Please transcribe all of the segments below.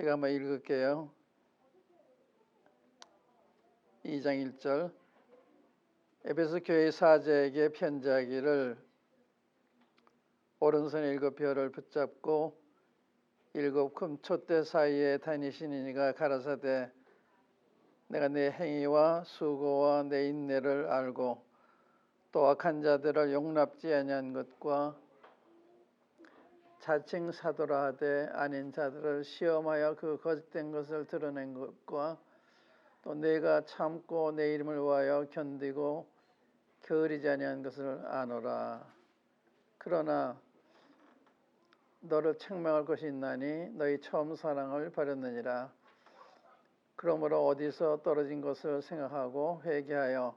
제가 한번 읽을게요. 2장 1절. 에베소 교회 사제에게 편지하기를 오른손에 7별을 붙잡고 7 금촛대 사이에 다니시는 이가 가라사대 내가 내 행위와 수고와 내 인내를 알고 또 악한 자들을 용납지 아니한 것과 자칭 사도라 하되 아닌 자들을 시험하여 그 거짓된 것을 드러낸 것과 또 내가 참고 내 이름을 위하여 견디고 게으르지 아니한 것을 아노라. 그러나 너를 책망할 것이 있나니 너희 처음 사랑을 버렸느니라. 그러므로 어디서 떨어진 것을 생각하고 회개하여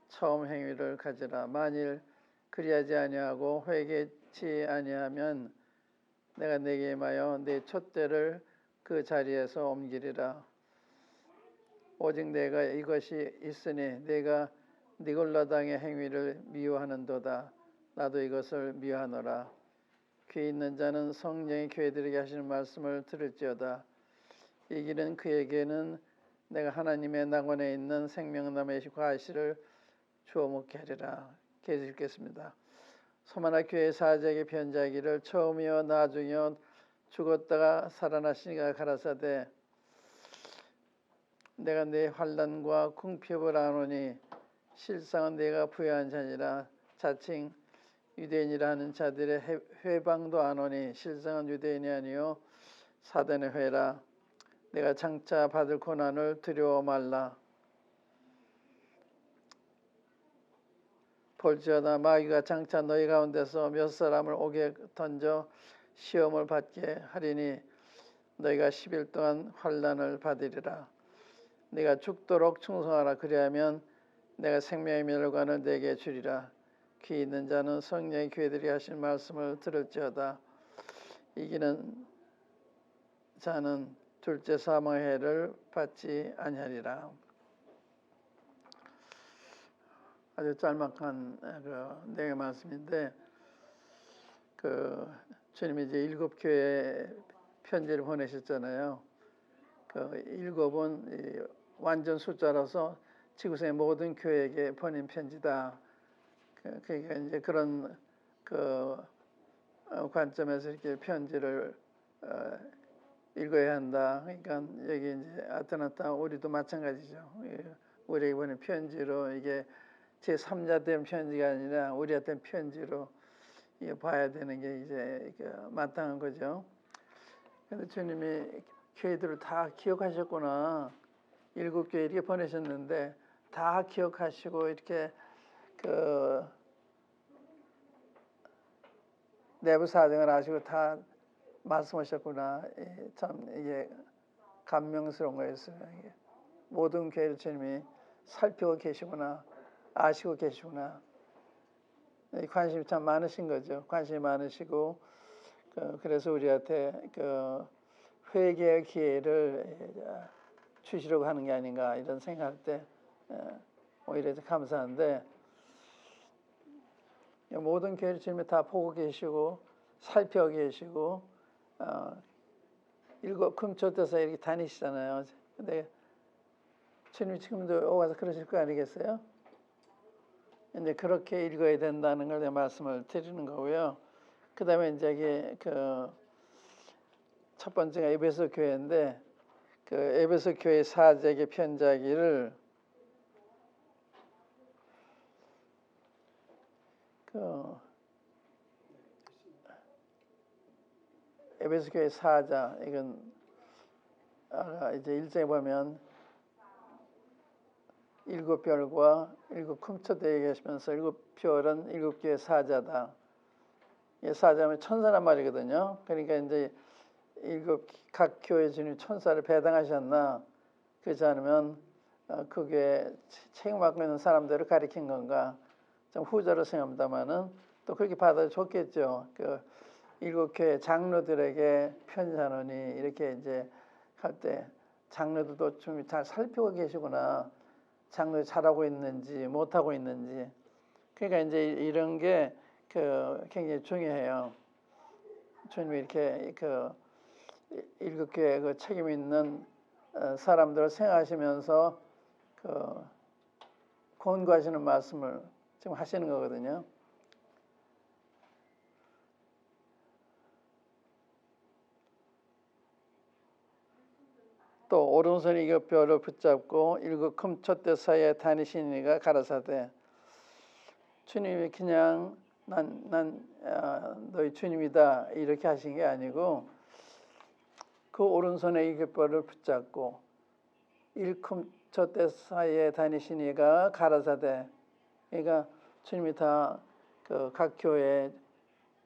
처음 행위를 가지라. 만일 그리하지 아니하고 회개치 아니하면 내가 네게 임하여 네 촛대를 그 자리에서 옮기리라. 오직 내가 이것이 있으니 내가 니골라당의 행위를 미워하는도다. 나도 이것을 미워하노라. 귀 있는 자는 성령이 교회들에게 하시는 말씀을 들을지어다. 이 길은 그에게는 내가 하나님의 낙원에 있는 생명나무의 과실을 주워 먹게 하리라. 계속 읽겠습니다. 소마나 교회 사제에게 편지하기를 처음이요 나중이요 죽었다가 살아나시니가 가라사대 내가 내 환난과 궁핍을 아노니 실상은 내가 부여한 자니라. 자칭 유대인이라 하는 자들의 회방도 아노니 실상은 유대인이 아니요 사단의 회라. 내가 장차 받을 고난을 두려워 말라. 볼지어다 마귀가 장차 너희 가운데서 몇 사람을 옥에 던져 시험을 받게 하리니 너희가 10일 동안 환난을 받으리라. 네가 죽도록 충성하라. 그리하면 내가 생명의 멸관을 내게 주리라. 귀 있는 자는 성령의 교회들이 하신 말씀을 들을지어다. 이기는 자는 둘째 사망의 해를 받지 아니하리라. 아주 짤막한 내용의 말씀인데 주님이 이제 7교회에 편지를 보내셨잖아요. 7은 완전 숫자라서 지구상의 모든 교회에게 보낸 편지다. 그러니까 이제 그런 관점에서 이렇게 편지를 읽어야 한다. 그러니까 여기 이제 아테나타 우리도 마찬가지죠. 우리에게 보낸 편지로 이게 제 3자 된 편지가 아니라 우리한테 편지로 이게 봐야 되는 게 이제 마땅한 거죠. 그런데 주님이 교회들을 다 기억하셨구나. 7교회 이렇게 보내셨는데 다 기억하시고 이렇게 내부 사정을 아시고 다 말씀하셨구나. 참 이게 감명스러운 거였어요. 모든 교회를 주님이 살피고 계시구나. 아시고 계시구나. 관심이 참 많으신 거죠. 관심이 많으시고 그래서 우리한테 회개의 기회를 주시려고 하는 게 아닌가 이런 생각할 때 오히려 감사한데 모든 교회를 주님이 다 보고 계시고 살펴 계시고 7 금초대서 이렇게 다니시잖아요. 근데 주님이 지금도 오가서 그러실 거 아니겠어요? 이제 그렇게 읽어야 된다는 걸 내가 말씀을 드리는 거고요. 그 다음에 이제 이게 첫 번째가 에베소 교회인데 에베소 교회 사제에게 편지하기를 에베소 교회 사자 이건 이제 1장에 보면 7별과 7 금초대 얘기하시면서 7별은 7개의 사자다. 이 사자면 천사란 말이거든요. 그러니까 이제 각 교회 주님 천사를 배당하셨나 그렇지 않으면 그 교회 책임받고 있는 사람들을 가리킨 건가 좀 후자로 생각합니다만은 또 그렇게 받아 좋겠죠. 7교회 장로들에게 편지하노니 이렇게 이제 할 때 장로들도 좀 잘 살피고 계시구나. 장로 잘하고 있는지 못하고 있는지. 그러니까 이제 이런 게 굉장히 중요해요. 주님이 이렇게 일곱 교회 그 책임 있는 사람들을 생각하시면서 그 권고하시는 말씀을 지금 하시는 거거든요. 또 오른손 일곱 뼈를 붙잡고 일곱 금촛대 사이에 다니시는 이가 가라사대. 주님이 그냥 난 너희 주님이다 이렇게 하신 게 아니고 그 오른손에 일곱 뼈를 붙잡고 일금촛대 사이에 다니시는 이가 가라사대. 그러니까 주님이 다 그 각 교회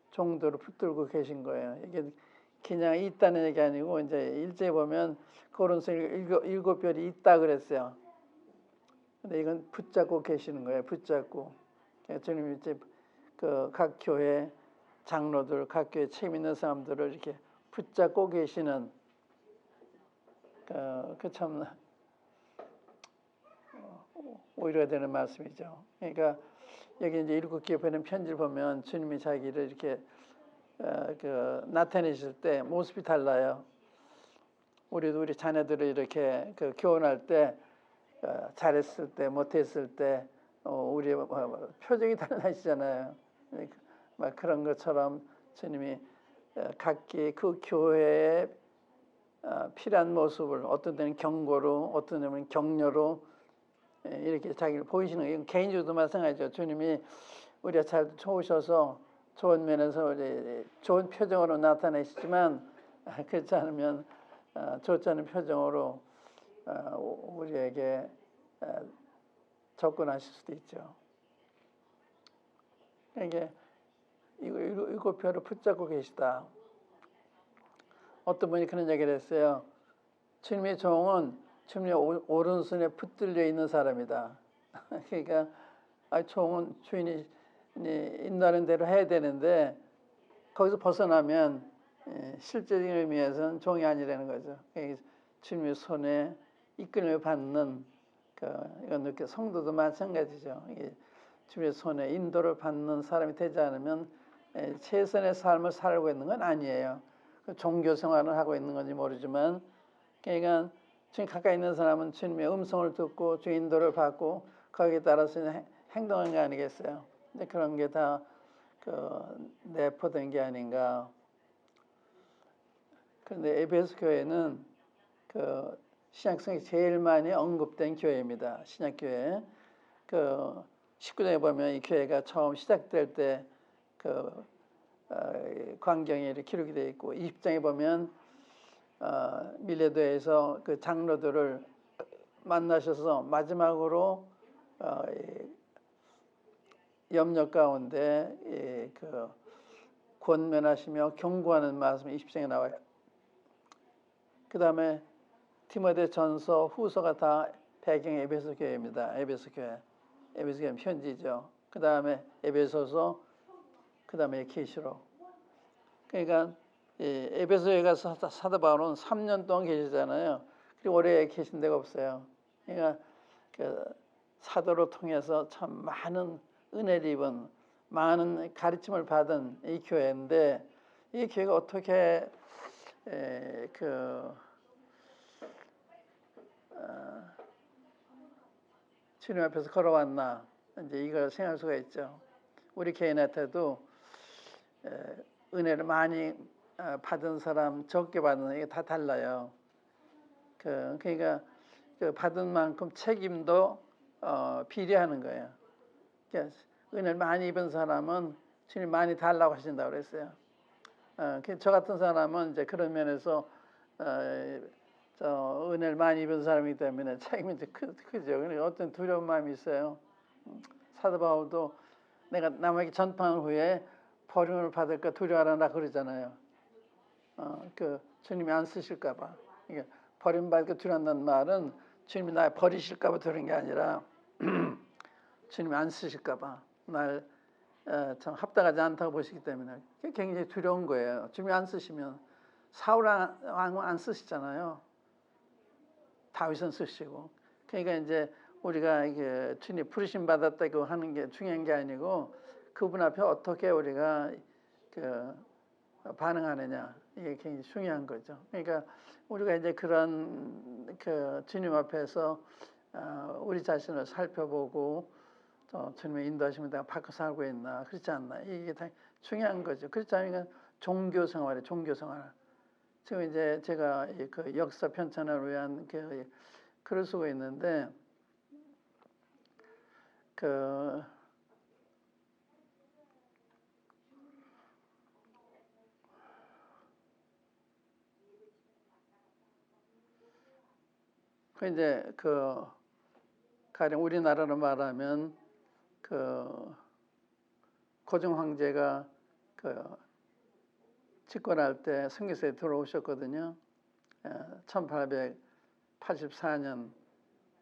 종도를 붙들고 계신 거예요. 이게 그냥 있다는 얘기 아니고 이제 일제에 보면 그 오른손 일곱 뼈이 있다 그랬어요. 근데 이건 붙잡고 계시는 거예요. 붙잡고. 주님이 이제 그 각 교회 장로들, 각 교회 책임 있는 사람들을 이렇게 붙잡고 계시는 그 참 오히려 되는 말씀이죠. 그러니까 여기 이제 일곱 교회는 편지를 보면 주님이 자기를 이렇게 나타내실 때 모습이 달라요. 우리도 우리 자녀들을 이렇게 교훈할 때 잘했을 때 못했을 때 우리 표정이 달라지잖아요. 막 그런 것처럼 주님이 각기 그 교회에 필요한 모습을 어떤 때는 경고로 어떤 때는 격려로 이렇게 자기를 보이시는 거예요. 개인적으로도 마찬가지죠. 주님이 우리가 잘 좋으셔서 좋은 면에서 좋은 표정으로 나타내시지만 그렇지 않으면 좋지 않은 표정으로 우리에게 접근하실 수도 있죠. 이게 일곱 표를 붙잡고 계시다. 어떤 분이 그런 얘기를 했어요. 주님의 종은 주님의 오른손에 붙들려 있는 사람이다. 그러니까 종은 주인이 인도하는 대로 해야 되는데 거기서 벗어나면 실제적인 의미에서는 종이 아니라는 거죠. 주님의 손에 이끌림을 받는 이건 이렇게 성도도 마찬가지죠. 주님의 손에 인도를 받는 사람이 되지 않으면 최선의 삶을 살고 있는 건 아니에요. 종교 생활을 하고 있는 건지 모르지만 그러니까 주님 가까이 있는 사람은 주님의 음성을 듣고 주의 인도를 받고 거기에 따라서 행동하는 게 아니겠어요. 근데 그런 게 다 내포된 게 아닌가. 그런데 에베소 교회는 신약성이 제일 많이 언급된 교회입니다. 신약교회. 19장에 보면 이 교회가 처음 시작될 때 광경에 기록이 되어 있고 20장에 보면 밀레도에서 그 장로들을 만나셔서 마지막으로 염려 가운데 권면하시며 경고하는 말씀이 20장에 나와요. 그 다음에 디모데 전서 후서가 다 배경이 에베소 교회입니다. 에베소 교회. 에베소 교회 편지죠. 그 다음에 에베소서, 그 다음에 계시록. 그러니까 에베소 교회 가서 사도 바울은 3년 동안 계시잖아요. 그리고 오래 계신 데가 없어요. 그러니까 사도를 통해서 참 많은 은혜를 입은 많은 가르침을 받은 이 교회인데 이 교회가 어떻게 주님 앞에서 걸어왔나 이제 이걸 생각할 수가 있죠. 우리 개인한테도 은혜를 많이 받은 사람, 적게 받은 이게 다 달라요. 그러니까 받은 만큼 책임도 비례하는 거예요. 그러니까 은혜를 많이 입은 사람은 주님 많이 달라고 하신다고 그랬어요. 저 같은 사람은 이제 그런 면에서 은혜를 많이 입은 사람이기 때문에 책임이 이제 크죠. 그러니까 어떤 두려운 마음이 있어요. 사도 바울도 내가 남에게 전파한 후에 버림을 받을까 두려워하라 그러잖아요. 주님이 안 쓰실까봐. 그러니까 버림받을까 두려워한다는 말은 주님이 날 버리실까봐 두려운 게 아니라 주님이 안 쓰실까봐 날 참 합당하지 않다고 보시기 때문에 굉장히 두려운 거예요. 주님이 안 쓰시면 사울 왕은 안 쓰시잖아요. 다윗은 쓰시고. 그러니까 이제 우리가 이게 주님 부르심 받았다고 하는 게 중요한 게 아니고 그분 앞에 어떻게 우리가 반응하느냐 이게 굉장히 중요한 거죠. 그러니까 우리가 이제 그런 그 주님 앞에서 우리 자신을 살펴보고 또 주님의 인도하심을 내가 바꿔 살고 있나 그렇지 않나 이게 다 중요한 거죠. 그렇지 않으면 종교 생활에 종교 생활. 지금 이제 제가 그 역사 편찬을 위한 그 글을 쓰고 있는데 그 이제 그 가령 우리나라로 말하면 그 고종 황제가 그 집권할 때 승기서에 들어오셨거든요. 1884년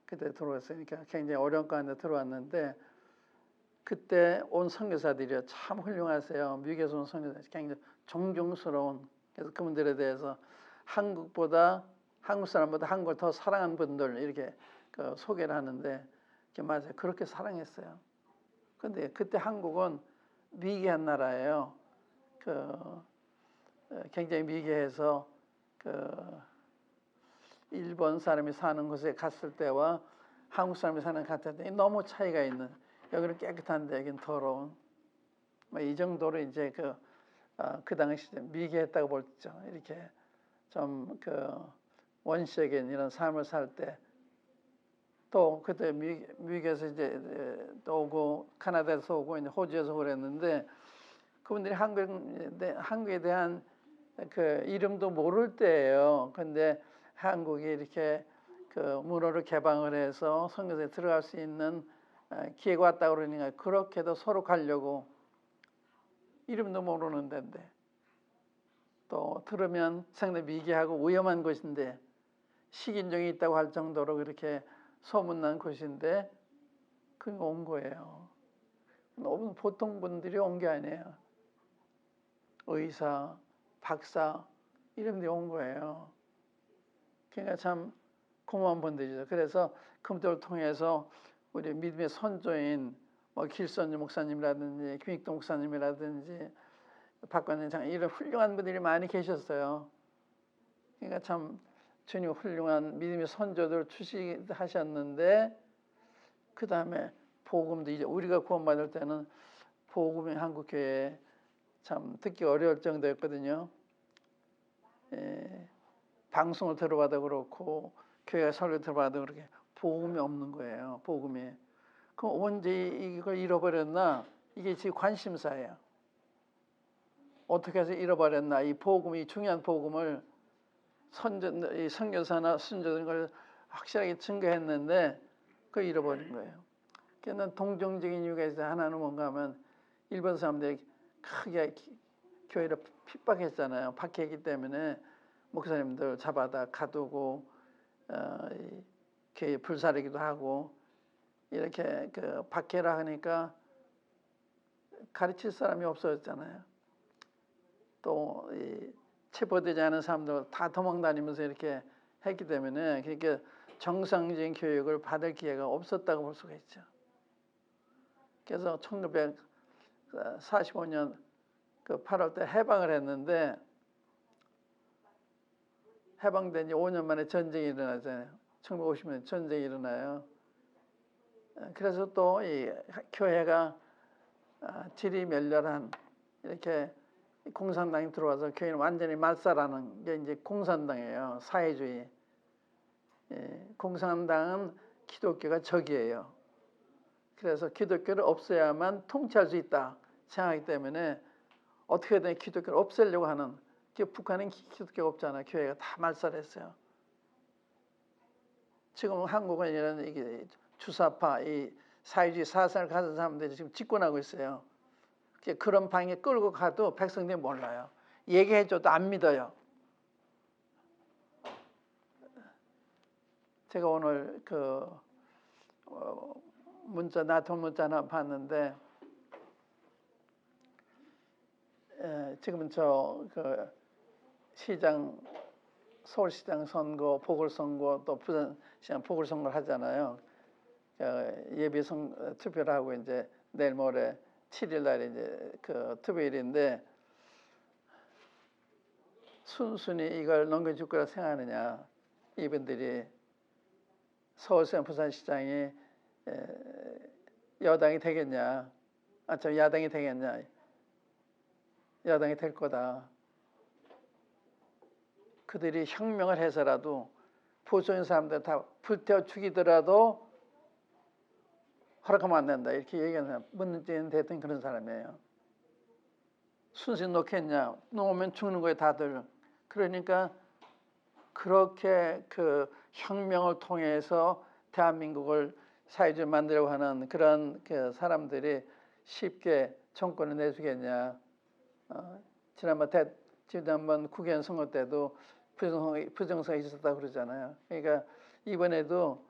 그때 들어왔으니까 굉장히 어려운 가운데 들어왔는데 그때 온 선교사들이 참 훌륭하세요. 미국에서 온 선교사들이 굉장히 존경스러운. 그래서 그분들에 대해서 한국보다 한국 사람보다 한국을 더 사랑하는 분들 이렇게 그 소개를 하는데 맞아요. 그렇게 사랑했어요. 근데 그때 한국은 미개한 나라예요. 그 굉장히 미개해서 그 일본 사람이 사는 곳에 갔을 때와 한국 사람이 사는 갔을 때 너무 차이가 있는. 여기는 깨끗한데 여기는 더러운. 이 정도로 이제 그 당시 미개했다고 볼죠. 이렇게 좀 그 원시적인 이런 삶을 살 때 또 그때 미국에서 이제 또 오고 카나다에서 오고 이제 호주에서 그랬는데 그분들이 한국에 대한 그 이름도 모를 때예요. 근데 한국이 이렇게 그 문호를 개방을 해서 선교사에 들어갈 수 있는 기회가 왔다 그러니까 그렇게도 서로 가려고 이름도 모르는 데인데 또 들으면 상당히 미개하고 위험한 곳인데 식인종이 있다고 할 정도로 그렇게 소문난 곳인데 그게 온 거예요. 너무 보통 분들이 온 게 아니에요. 의사, 박사 이런 데 온 거예요. 그러니까 참 고마운 분들이죠. 그래서 그분들을 통해서 우리 믿음의 선조인 뭐 길선주 목사님이라든지 김익동 목사님이라든지 박관현 장 이런 훌륭한 분들이 많이 계셨어요. 그러니까 참 주님 훌륭한 믿음의 선조들 출시하셨는데 그 다음에 복음도 이제 우리가 구원받을 때는 복음이 한국 교회에 참 듣기 어려울 정도였거든요. 방송을 들어봐도 그렇고 교회가 설교 들어봐도 그렇게 복음이 없는 거예요. 복음이. 그럼 언제 이걸 잃어버렸나? 이게 지금 관심사예요. 어떻게 해서 잃어버렸나? 이 복음, 이 중요한 복음을 이 선교사나 순교된 걸 확실하게 증거했는데 그걸 잃어버린 거예요. 그는 동정적인 이유가 있어요. 하나는 뭔가 하면 일본 사람들이 크게 교회를 핍박했잖아요. 박해했기 때문에 목사님들 잡아다 가두고 교회 불사르기도 하고 이렇게 그 박해라 하니까 가르칠 사람이 없어졌잖아요. 또 체포되지 않은 사람들 다 도망다니면서 이렇게 했기 때문에 그러니까 정상적인 교육을 받을 기회가 없었다고 볼 수가 있죠. 그래서 1945년 그 8월 때 해방을 했는데 해방된 지 5년 만에 전쟁이 일어나잖아요. 1950년 전쟁이 일어나요. 그래서 또 이 교회가 질이 멸렬한 이렇게 공산당이 들어와서 교회는 완전히 말살하는 게 이제 공산당이에요. 사회주의. 공산당은 기독교가 적이에요. 그래서 기독교를 없애야만 통치할 수 있다 생각하기 때문에 어떻게든 기독교를 없애려고 하는. 북한은 기독교가 없잖아요. 교회가 다 말살했어요. 지금 한국은 이런 이게 주사파, 이 사회주의 사상을 가진 사람들이 지금 집권하고 있어요. 그런 방에 끌고 가도 백성들이 몰라요. 얘기해줘도 안 믿어요. 제가 오늘 문자 나토 문자 하나 봤는데 지금은 시장 서울시장 선거, 보궐선거 또 부산시장 보궐선거를 하잖아요. 예비 투표를 하고 이제 내일 모레 7일 날에 이제 투표일인데 순순히 이걸 넘겨줄 거라 생각하느냐. 이분들이 서울시장, 부산시장이 여당이 되겠냐. 야당이 되겠냐. 야당이 될 거다. 그들이 혁명을 해서라도 보수적인 사람들 다 불태워 죽이더라도 허락하면 안 된다. 이렇게 얘기하는 사람, 문재인 대통령 그런 사람이에요. 순순히 놓겠냐. 놓으면 죽는 거예요, 다들. 그러니까 그렇게 그 혁명을 통해서 대한민국을 사회주의 만들려고 하는 그런 그 사람들이 쉽게 정권을 내주겠냐. 지난번 국회의원 선거 때도 부정선거 있었다고 그러잖아요. 그러니까 이번에도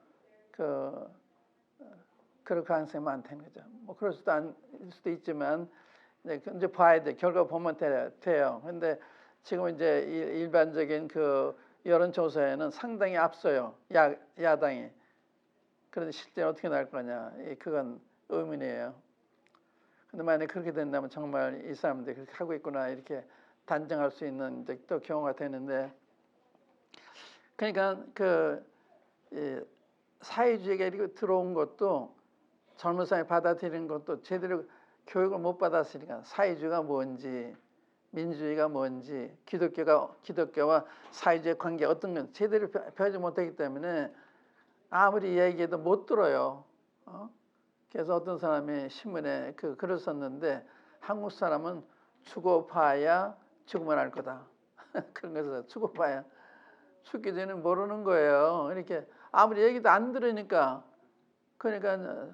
그럴 가능성이 많다는 거죠. 뭐 그럴 수도 있지만 이제 봐야 돼. 결과 보면 돼요. 근데 지금 이제 일반적인 그 여론조사에는 상당히 앞서요. 야당이. 그런데 실제 어떻게 날 거냐. 그건 의문이에요. 근데 만약에 그렇게 된다면 정말 이 사람들이 그렇게 하고 있구나 이렇게 단정할 수 있는 이제 또 경우가 되는데, 그러니까 사회주의가 이렇게 들어온 것도 젊은 사람이 받아들이는 것도 제대로 교육을 못 받았으니까 사회주의가 뭔지 민주주의가 뭔지 기독교와 사회주의 관계 어떤 건 제대로 배우지 못하기 때문에 아무리 얘기해도 못 들어요. 그래서 어떤 사람이 신문에 글을 썼는데 한국 사람은 죽어봐야 죽으면 알 거다. 그런 거에서 죽어봐야 죽기 전에 모르는 거예요. 이렇게 아무리 얘기도 안 들으니까 그러니까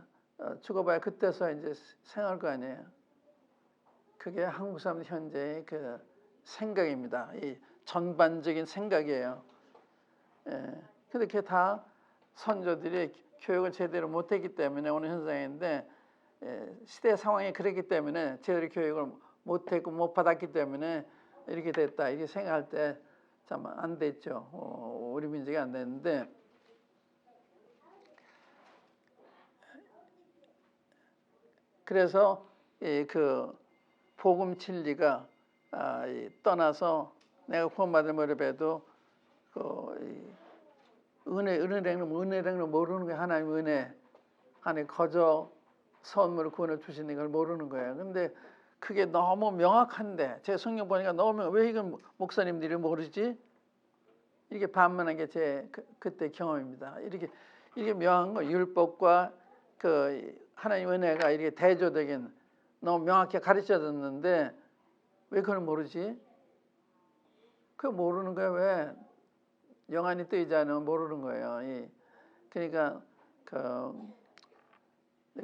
죽어봐야 그때서 이제 생각할 거 아니에요. 그게 한국 사람들 현재의 그 생각입니다. 이 전반적인 생각이에요. 근데 그게 다 선조들이 교육을 제대로 못했기 때문에 오는 현상인데, 시대 상황이 그렇기 때문에 제대로 교육을 못했고 못 받았기 때문에 이렇게 됐다 이렇게 생각할 때 참 안 됐죠. 우리 민족이 안 됐는데, 그래서 그 복음 진리가 떠나서 내가 구원받을 무렵에도 은혜를 모르는 거예요. 하나님 은혜, 하나님 거저 선물을 구원을 주시는 걸 모르는 거예요. 근데 그게 너무 명확한데 제 성경 보니까 너무 왜 이건 목사님들이 모르지? 이렇게 반문한 게 제 그때 경험입니다. 이렇게 명확한 거, 율법과 하나님 은혜가 이렇게 대조되긴 너무 명확히 가르쳐졌는데 왜 그걸 모르지? 그거 모르는 거예요. 왜? 영안이 뜨이지 않으면 모르는 거예요. 그러니까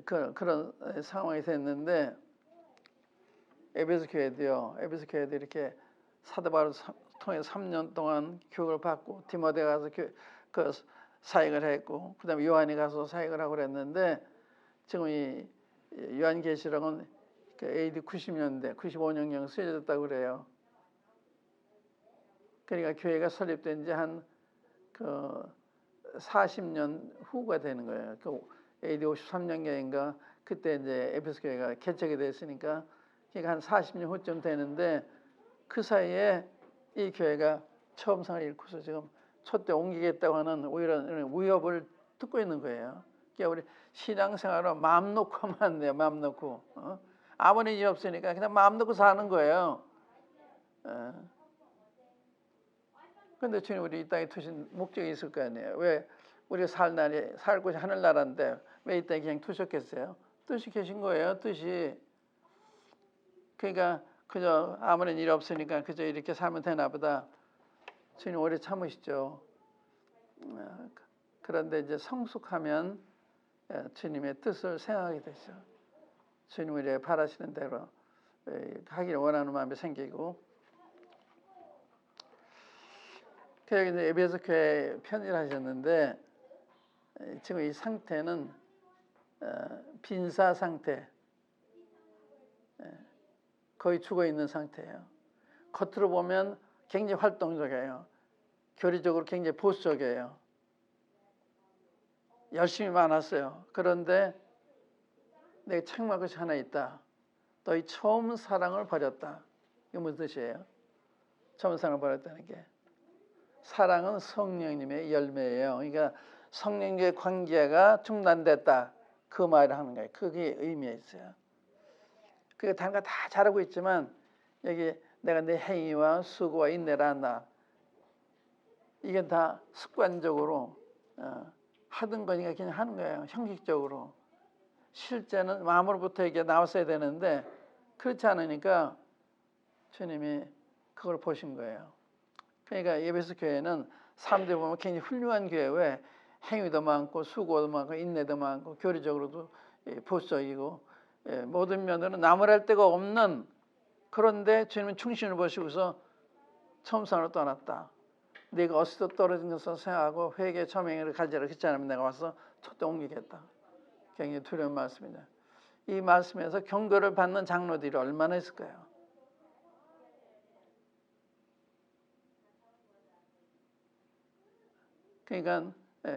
그런 상황이 됐는데, 에베소 교회도 이렇게 사도 바울을 통해서 3년 동안 교육을 받고 디모데 가서 사역을 했고 그다음에 요한이 가서 사역을 하고 그랬는데, 지금 이 요한계시록은 AD 90년대, 95년경 쓰여졌다고 그래요. 그러니까 교회가 설립된 지 한 40년 후가 되는 거예요. AD 53년경인가 그때 이제 에베소 교회가 개척이 됐으니까 그러니까 한 40년 후쯤 되는데, 그 사이에 이 교회가 처음성을 잃고서 지금 촛대 옮기겠다고 하는 위협을 듣고 있는 거예요. 그러니까 우리 신앙생활로 마음 놓고 하면 안 돼요. 마음 놓고. 아무런 일 없으니까 그냥 마음 놓고 사는 거예요. 근데 주님 우리 이 땅에 두신 목적이 있을 거 아니에요. 왜 우리가 살 곳이 하늘나라인데 왜 이 땅에 그냥 두셨겠어요? 뜻이 계신 거예요. 뜻이. 그러니까 그저 아무런 일 없으니까 그저 이렇게 살면 되나 보다. 주님 오래 참으시죠. 그런데 이제 성숙하면 주님의 뜻을 생각하게 되죠. 주님 우리가 바라시는 대로 하기를 원하는 마음이 생기고, 그래서 이제 에베소 교회에 편지를 하셨는데, 지금 이 상태는 빈사 상태, 거의 죽어 있는 상태예요. 겉으로 보면 굉장히 활동적이에요. 교리적으로 굉장히 보수적이에요. 열심히 많았어요. 그런데 내가 책망할 것이 하나 있다. 너희 처음 사랑을 버렸다. 이게 무슨 뜻이에요? 첨상을 벌였다는 게. 사랑은 성령님의 열매예요. 그러니까 성령과의 관계가 중단됐다. 그 말을 하는 거예요. 그게 의미가 있어요. 그게 다른 거 다 잘하고 있지만 여기 내가 내 행위와 수고와 인내를 한다. 이게 다 습관적으로 하던 거니까 그냥 하는 거예요. 형식적으로. 실제는 마음으로부터 이게 나왔어야 되는데 그렇지 않으니까 주님이 그걸 보신 거예요. 그러니까 에베소 교회는 사람들이 보면 굉장히 훌륭한 교회. 왜? 행위도 많고 수고도 많고 인내도 많고 교리적으로도 보수적이고 모든 면으로 나무랄 데가 없는, 그런데 주님은 충신을 보시고서 첨상으로 떠났다. 네가 어디서 떨어진 것을 생각하고 회개 첨행을 가지라 그렇지 않으면 내가 와서 첫대 옮기겠다. 굉장히 두려운 말씀이다. 이 말씀에서 경고를 받는 장로들이 얼마나 있을까요? 그러니까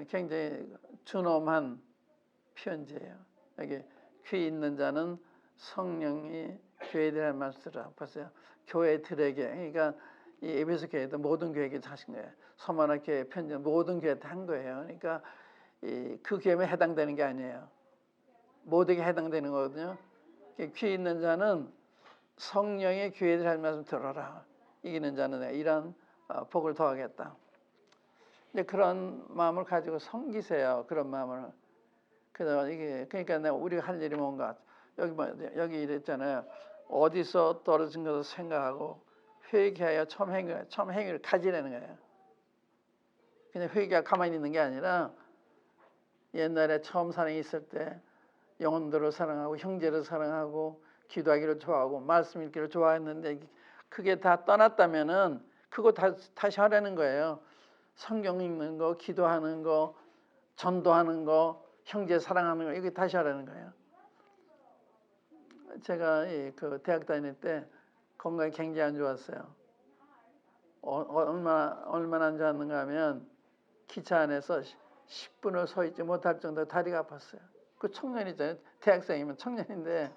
굉장히 준엄한 편지예요. 여기 귀 있는 자는 성령이 교회들의 말씀을 보세요. 교회들에게, 그러니까 이 에베소 교회도 모든 교회에게 하신 거예요. 서머나 교회 편지는 모든 교회한테 한 거예요. 그러니까 그 교회에 해당되는 게 아니에요. 모두에게 해당되는 거거든요. 귀 있는 자는 성령의 교회들 할 말씀 들어라. 이기는 자는 내가 이런 복을 더하겠다. 이제 그런 마음을 가지고 섬기세요. 그런 마음을. 그래서 이게 그러니까 우리가 할 일이 뭔가 여기 이랬잖아요. 어디서 떨어진 것을 생각하고 회개하여 첨행을 가지라는 거예요. 그냥 회개가 가만히 있는 게 아니라 옛날에 처음 사랑이 있을 때 영혼들을 사랑하고 형제를 사랑하고 기도하기를 좋아하고 말씀 읽기를 좋아했는데 그게 다 떠났다면은 그거 다시 하라는 거예요. 성경 읽는 거, 기도하는 거, 전도하는 거, 형제 사랑하는 거, 이거 다시 하라는 거예요. 제가 그 대학 다닐 때 건강이 굉장히 안 좋았어요. 얼마나 안 좋았는가 하면 기차 안에서 10분을 서 있지 못할 정도로 다리가 아팠어요. 그 청년이잖아요. 대학생이면 청년인데.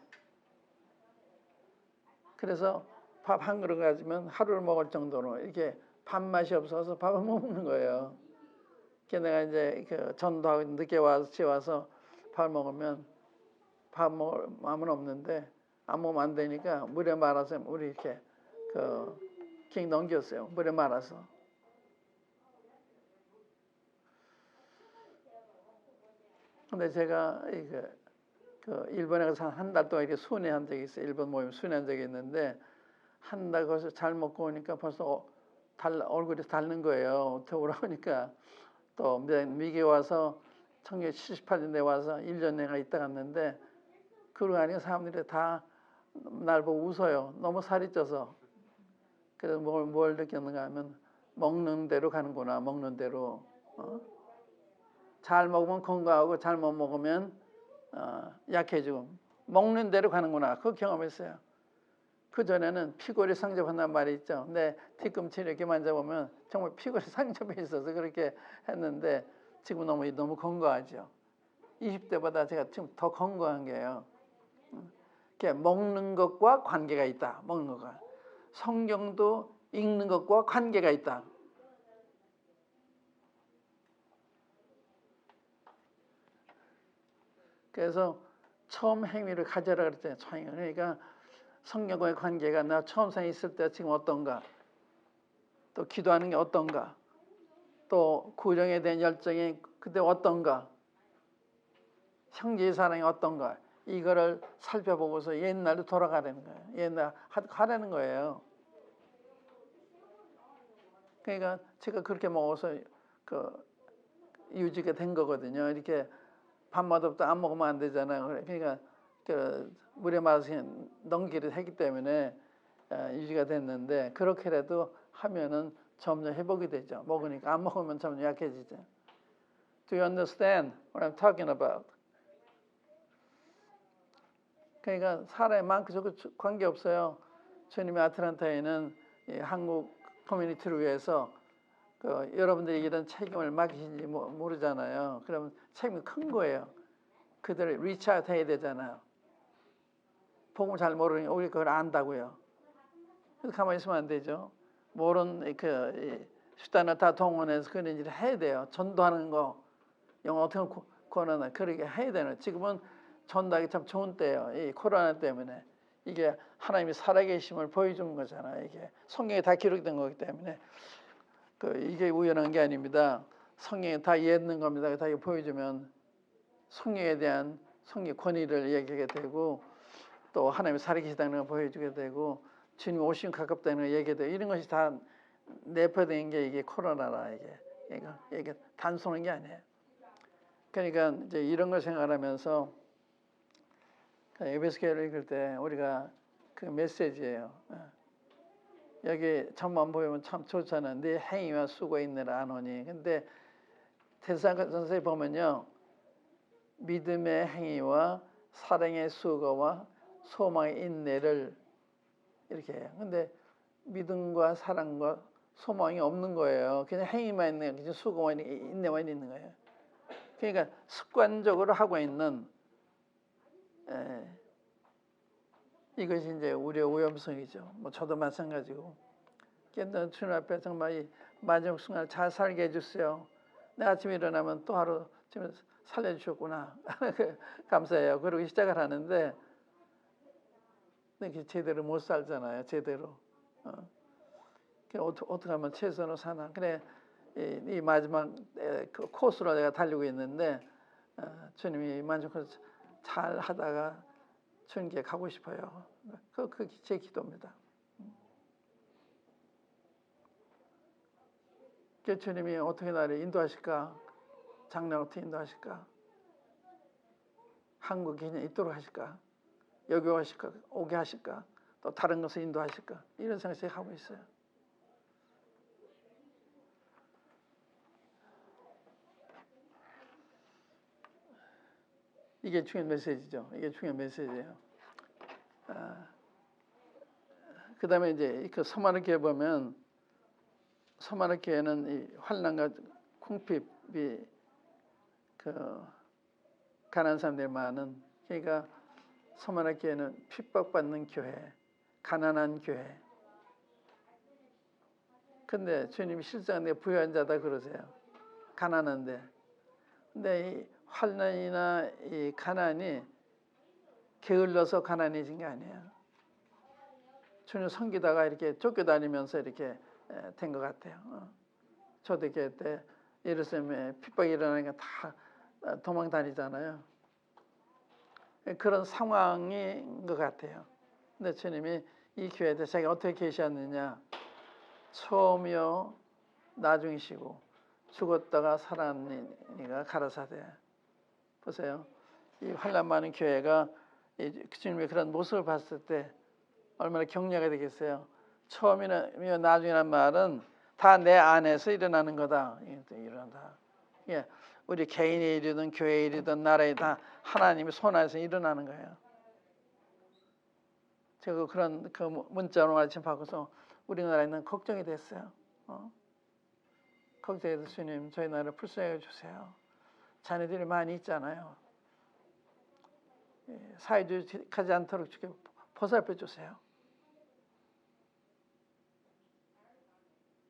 그래서 밥 한 그릇 가지면 하루를 먹을 정도로 이렇게 밥맛이 없어서 밥을 못 먹는 거예요. 그래서 내가 이제 그 전도하고 늦게 와서 집에 와서 밥 먹으면 밥 먹을 마음은 없는데 안 먹으면 안 되니까 물에 말아서 우리 이렇게 그킹 넘겼어요. 물에 말아서. 근데 제가 그 일본에 가서 한 달 동안 이렇게 순회한 적이 있어요. 일본 모임 순회한 적이 있는데 한 달 거기서 잘 먹고 오니까 벌써 얼굴이 닳는 거예요. 오라고 하니까 또 미국에 와서 1978년에 와서 1년 내가 있다 갔는데 그러고 나니까 사람들이 다 날 보고 웃어요. 너무 살이 쪄서. 그래서 뭘 느꼈는가 하면 먹는 대로 가는구나. 먹는 대로. 잘 먹으면 건강하고 잘못 먹으면 약해지고 먹는 대로 가는구나. 그 경험했어요. 그전에는 피골이 상접한다는 말이 있죠. 근데 뒤꿈치 이렇게 만져보면 정말 피골이 상접해 있어서 그렇게 했는데 지금 너무 건강하죠. 20대보다 제가 지금 더 건강한 게요. 먹는 것과 관계가 있다. 먹는 것과. 성경도 읽는 것과 관계가 있다. 그래서 처음 행위를 가져라 그랬잖아요. 그러니까 성경과의 관계가 나 처음 생에 있을 때 지금 어떤가, 또 기도하는 게 어떤가, 또 구령에 대한 열정이 그때 어떤가, 형제의 사랑이 어떤가, 이거를 살펴보고서 옛날로 돌아가라는 거예요. 옛날 하라는 거예요. 그러니까 제가 그렇게 먹어서 유지가 된 거거든요. 이렇게 밥맛없다 안 먹으면 안 되잖아요. 그러니까 물에 말아서 넘기를 했기 때문에 유지가 됐는데 그렇게라도 하면은 점점 회복이 되죠. 먹으니까 안 먹으면 점점 약해지죠. Do you understand what I'm talking about? 그러니까 사람이 많고 적고 관계없어요. 주님이 아틀란타에는 한국 커뮤니티를 위해서 여러분들이 이런 책임을 맡기신지 모르잖아요. 그러면 책임이 큰 거예요. 그들을 리차트 해야 되잖아요. 복음을 잘 모르니까 우리 그걸 안다고요. 그래서 가만히 있으면 안 되죠. 모든 그 수단을 다 동원해서 그런 일을 해야 돼요. 전도하는 거 영어 어떻게 권하나 그렇게 해야 되는. 지금은 전도하기 참 좋은 때예요. 이 코로나 때문에 이게 하나님이 살아계심을 보여주는 거잖아요. 이게 성경에 다 기록된 거기 때문에 이게 우연한 게 아닙니다. 성경에 다 있는 겁니다. 다 보여주면 성경에 대한 성경 권위를 얘기하게 되고 또 하나님이 살아계시다는 걸 보여주게 되고 주님 오시면 가깝다는 걸 얘기하게 되고 이런 것이 다 내포된 게 이게 코로나라 이게 단순한 게 아니에요. 그러니까 이제 이런 걸 생각하면서 에베소 교회를 읽을 때 우리가 그 메시지예요. 여기 전만 보면 참 좋잖아요. 네 행위와 수고 있느라 안오니. 근데 데살로니가서에 보면요, 믿음의 행위와 사랑의 수고와 소망의 인내를 이렇게 해요. 근데 믿음과 사랑과 소망이 없는 거예요. 그냥 행위만 있는 거예요. 그냥 수고만 인내만 있는 거예요. 그러니까 습관적으로 하고 있는 이것이 이제 우리의 오염성이죠. 뭐 저도 마찬가지고. 그래서 주님 앞에 정말 이 마지막 순간 잘 살게 해주세요. 내 아침에 일어나면 또 하루 지금 살려주셨구나. 감사해요. 그러고 시작을 하는데 제대로 못 살잖아요. 제대로. 어떻게 하면 최선으로 사나. 그래 이 마지막 그 코스로 내가 달리고 있는데 주님이 만족해서 잘 하다가 주님께 가고 싶어요. 그게 제 기도입니다. 주님이 어떻게 나를 인도하실까? 장래 어떻게 인도하실까? 한국에 그냥 있도록 하실까? 여기 오게 하실까? 또 다른 것을 인도하실까? 이런 생각을 하고 있어요. 이게 중요한 메시지죠. 이게 중요한 메시지예요. 그 다음에 이제 그 서마르 교회 보면 서마르 교회는 이 환난과 궁핍이 그 가난한 사람들이 많은, 그러니까 서마르 교회는 핍박받는 교회, 가난한 교회. 근데 주님이 실상 내 부유한 자다 그러세요. 가난한데. 근데 이 환난이나 이 가난이 게을러서 가난해진 게 아니에요. 주님 섬기다가 이렇게 쫓겨다니면서 이렇게 된 것 같아요. 초대교회 때 예루살렘에 핍박이 일어나니까 다 도망 다니잖아요. 그런 상황인 것 같아요. 근데 주님이 이 교회에 대해서 자기가 어떻게 계셨느냐, 처음이요 나중이시고 죽었다가 살았니가 가라사대. 보세요. 이 환난 많은 교회가 주님의 그런 모습을 봤을 때 얼마나 격려가 되겠어요. 처음이나 나중이란 말은 다 내 안에서 일어나는 거다. 일어난다. 예, 우리 개인의 일이든 교회의 일이든 나라의 다 하나님의 손 안에서 일어나는 거예요. 제가 그런 그 문자로 아침 받고서 우리나라에는 걱정이 됐어요. 걱정해서 주님 저희 나라를 불쌍해 주세요. 자녀들이 많이 있잖아요. 사회주의 가지 않도록 주께 보살펴 주세요.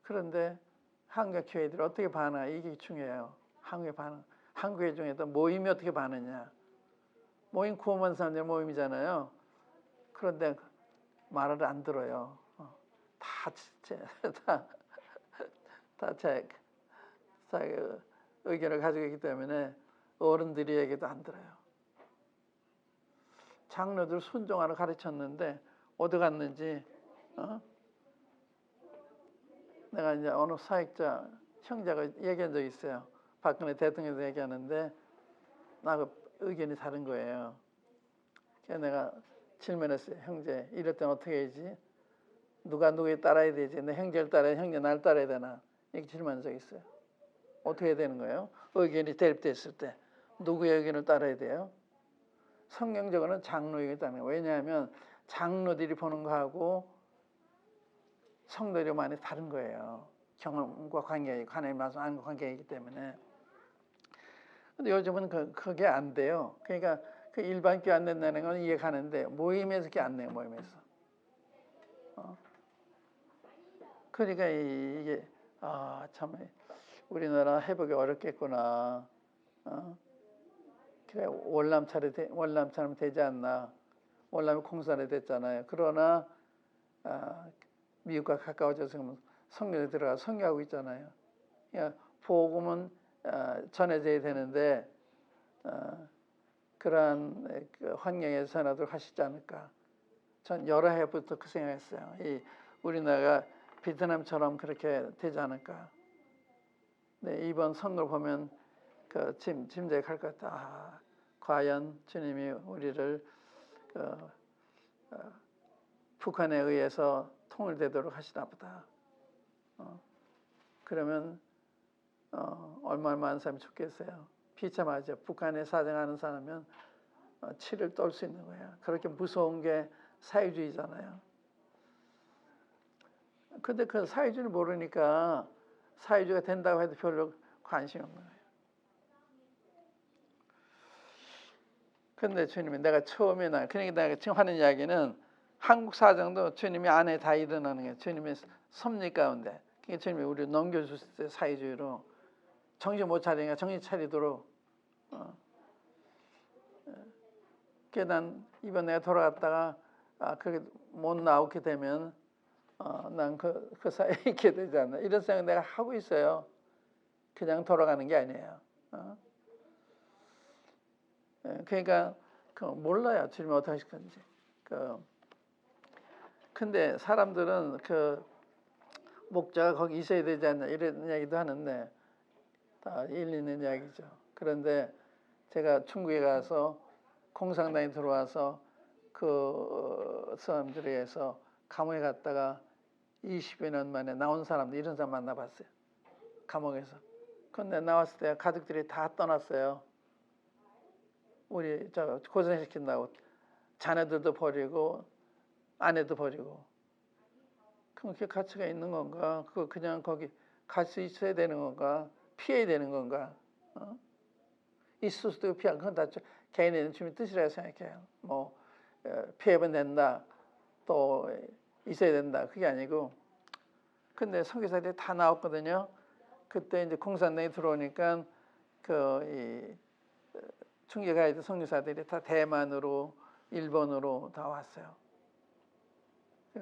그런데 한국 교회들이 어떻게 반응하? 이게 중요해요. 한국의 반응. 한국의 중에도 모임이 어떻게 반응하냐? 모임 9만 사람들 모임이잖아요. 그런데 말을 안 들어요. 제 의견을 가지고 있기 때문에 어른들이 얘기도 안 들어요. 장로들 순종하라 가르쳤는데 어디 갔는지. 내가 이제 어느 사역자 형제가 얘기한 적이 있어요. 박근혜 대통령도 얘기하는데 나하고 의견이 다른 거예요. 그래서 내가 질문했어요. 형제, 이럴 땐 어떻게 해야지? 누가 누구에 따라야 되지? 내 형제를 따라야 형제 날 따라야 되나? 이렇게 질문한 적이 있어요. 어떻게 해야 되는 거예요? 의견이 대립됐을 때 누구의 의견을 따라야 돼요? 성경적으로는 장로 의견을 따르는 거예요. 왜냐하면 장로들이 보는 거하고 성도들이 많이 다른 거예요. 경험과 관계, 하나님 말씀 안과 관계이기 때문에. 근데 요즘은 그게 안 돼요. 그러니까 그 일반 교회 안 된다는 건 이해가는데 모임에서 그게 안 돼요. 모임에서. 그러니까 이게 참 우리나라 회복이 어렵겠구나. 그래 월남처럼 되지 않나. 월남이 공산이 됐잖아요. 그러나 미국과 가까워져서 성경에 들어가 선교하고 있잖아요. 그러니까 복음은 전해져야 되는데 그러한 그 환경에서 전하도록 하시지 않을까. 전 여러 해부터 그 생각했어요. 이 우리나라가 베트남처럼 그렇게 되지 않을까. 네, 이번 선거를 보면 그 짐작할 것 같다. 과연 주님이 우리를 북한에 의해서 통일되도록 하시나 보다. 그러면 얼마나 많은 사람이 죽겠어요. 비참하죠. 북한에 사정하는 사람은 치를 떨 수 있는 거예요. 그렇게 무서운 게 사회주의잖아요. 근데 그 사회주의를 모르니까 사회주의가 된다고 해도 별로 관심이 없는 거예요. 근데 주님이 내가 처음에 그러니까 내가 지금 하는 이야기는 한국 사정도 주님이 안에 다 일어나는 거예요. 주님의 섭리 가운데. 그러니까 주님이 우리를 넘겨주실 때 사회주의로 정신 못 차리니까 정신 차리도록. 그러니까 난 이번 내가 돌아갔다가 그렇게 못 나오게 되면 난 그 사회에 있게 되지 않나 이런 생각 내가 하고 있어요. 그냥 돌아가는 게 아니에요. 그러니까 몰라요. 주님이 어떻게 하실 건지. 근데 사람들은 목자가 거기 있어야 되지 않냐 이런 이야기도 하는데 다 일리 있는 이야기죠. 그런데 제가 중국에 가서 공산당이 들어와서 그 사람들에 의해서 감옥에 갔다가 20여 년 만에 나온 사람들 이런 사람 만나봤어요. 감옥에서. 근데 나왔을 때 가족들이 다 떠났어요. 우리 고생시킨다고 자녀들도 버리고 아내도 버리고. 그럼 그게 가치가 있는 건가? 그거 그냥 거기 갈 수 있어야 되는 건가? 피해야 되는 건가? 있을 수도 피하. 그건 다 개인의 주님 뜻이라고 생각해요. 뭐 피해면 된다. 또 있어야 된다. 그게 아니고. 근데 선교사들이 다 나왔거든요. 그때 이제 공산당이 들어오니까 중계 가이드 선교사들이 다 대만으로 일본으로 다 왔어요.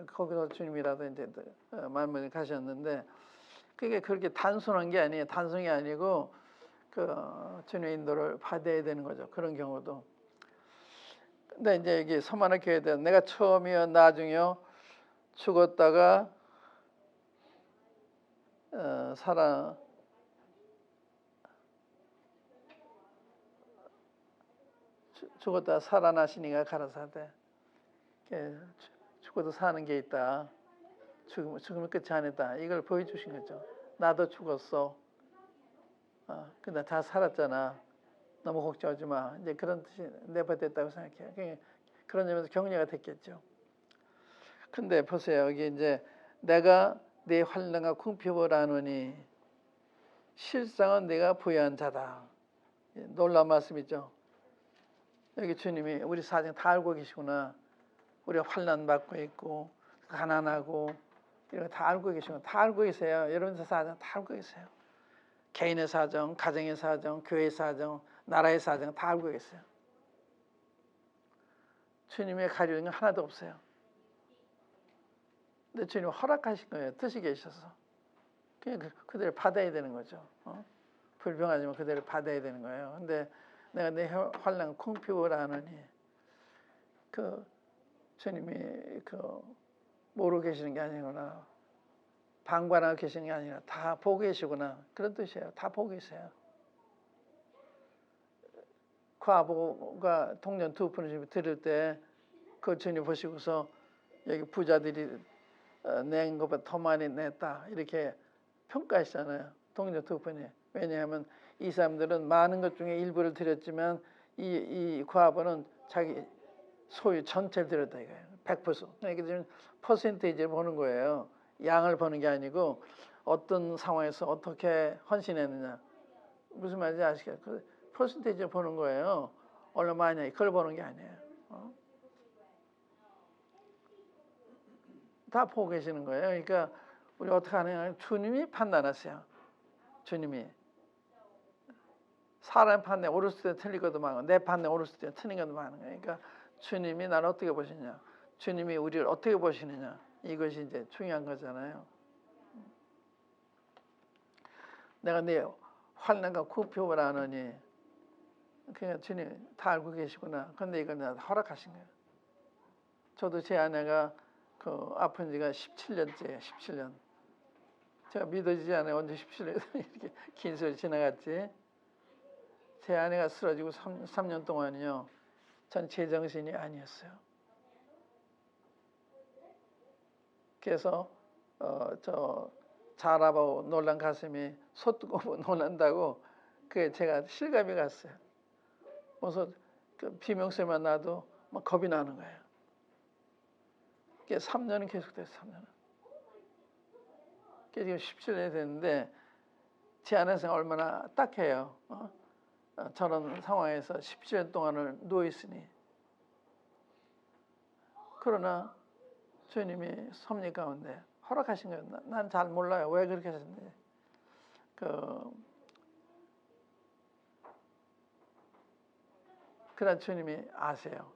거기서 주님이라도 이제 만물에 가셨는데 그게 그렇게 단순한 게 아니에요. 단순이 아니고 주님의 인도를 받아야 되는 거죠. 그런 경우도. 근데 이제 이게 서만한 교회에 내가 처음이요 나중이요 죽었다가 죽었다가 살아나시니가 가라사대. 죽어도 사는 게 있다. 죽으면 끝이 아니다. 이걸 보여주신 거죠. 나도 죽었어. 근데 다 살았잖아. 너무 걱정하지 마. 이제 그런 뜻이 내포됐다고 생각해요. 그런 점에서 격려가 됐겠죠. 근데 보세요. 여기 이제 내가 내 환난과 궁핍을 아노니 실상은 내가 부여한 자다. 놀라운 말씀이죠. 여기 주님이 우리 사정 다 알고 계시구나. 우리가 환난 받고 있고 가난하고 이런 거 다 알고 계시고 다 알고 계세요. 여러분들 사정 다 알고 계세요. 개인의 사정, 가정의 사정, 교회의 사정, 나라의 사정 다 알고 계세요. 주님의 가리는 건 하나도 없어요. 근데 주님 허락하신 거예요. 뜻이 계셔서. 그냥 그대로 받아야 되는 거죠. 불평하지만 그대로 받아야 되는 거예요. 근데 내가 내 환난 궁핍을 아느니 주님이 모르고 계시는 게 아니구나. 방관하고 계시는 게 아니라 다 보고 계시구나. 그런 뜻이에요. 다 보고 계세요. 과부가 동전 2푼을 들을 때 그 주님 보시고서 여기 부자들이 낸 것보다 더 많이 냈다. 이렇게 평가하시잖아요. 동전 2푼이. 왜냐하면 이 사람들은 많은 것 중에 일부를 드렸지만 이 과부는 자기 소유 전체를 드렸다 이거예요. 100%. 그러니까 지금 퍼센테이지를 보는 거예요. 양을 보는 게 아니고 어떤 상황에서 어떻게 헌신했느냐. 무슨 말인지 아시겠어요? 그 퍼센테이지를 보는 거예요. 얼마냐 그걸 보는 게 아니에요. 다 보고 계시는 거예요. 그러니까 우리 어떻게 하느냐? 주님이 판단하세요. 주님이. 사람 판단 옳을 수도 틀릴 것도 많고 내 판단 옳을 수도 틀린 것도 많은 거예요. 그러니까 주님이 나를 어떻게 보시냐? 주님이 우리를 어떻게 보시느냐? 이것이 이제 중요한 거잖아요. 내가 네 환난과 궁핍을 아느니 그냥 주님 다 알고 계시구나. 근데 이걸 내가 허락하신 거예요. 저도 제 아내가 그 아픈 지가 17년째예요. 17년. 제가 믿어지지 않아요. 언제 17년 이렇게 긴 세월 지나갔지. 제 아내가 쓰러지고 3년 동안요. 전 제정신이 아니었어요. 그래서 저 자라보고 놀란 가슴이 솟구고 놀란다고 그게 제가 실감이 갔어요. 그래서 그 비명소리만 나도 막 겁이 나는 거예요. 그게 3년은 계속됐어요. 3년은. 그게 지금 17년이 됐는데 제 아내가 얼마나 딱해요. 저런 상황에서 17년 동안을 누워있으니. 그러나 주님이 섭리 가운데 허락하신 거예요. 난 잘 몰라요. 왜 그렇게 하셨는지. 그러나 주님이 아세요.